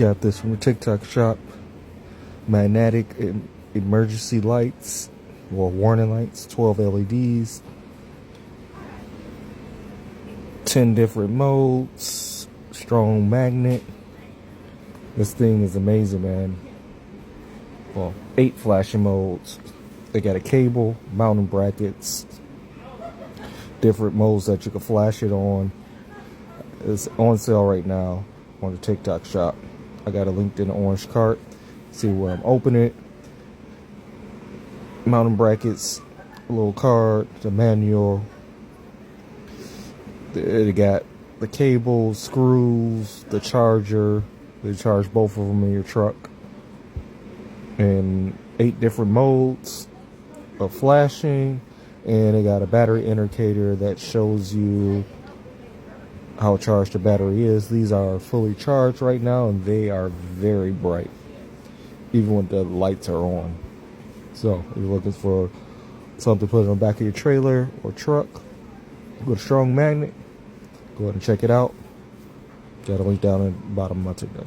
Got this from the TikTok shop. Magnetic emergency lights, or warning lights, 12 LEDs, 10 different modes, strong magnet. This thing is amazing, man. Well, 8 flashing modes. They got a cable, mounting brackets, different modes that you can flash it on. It's on sale right now on the TikTok shop. I got it linked in the orange cart. See where I'm opening it. Mounting brackets, a little card, the manual. They got the cable, screws, the charger. They charge both of them in your truck. And 8 different modes of flashing. And they got a battery indicator that shows you how charged the battery is. These are fully charged right now, and they are very bright, even when the lights are on. So if you're looking for something to put on the back of your trailer or truck with a strong magnet, go ahead and check it out. Got a link down in the bottom of my TikTok.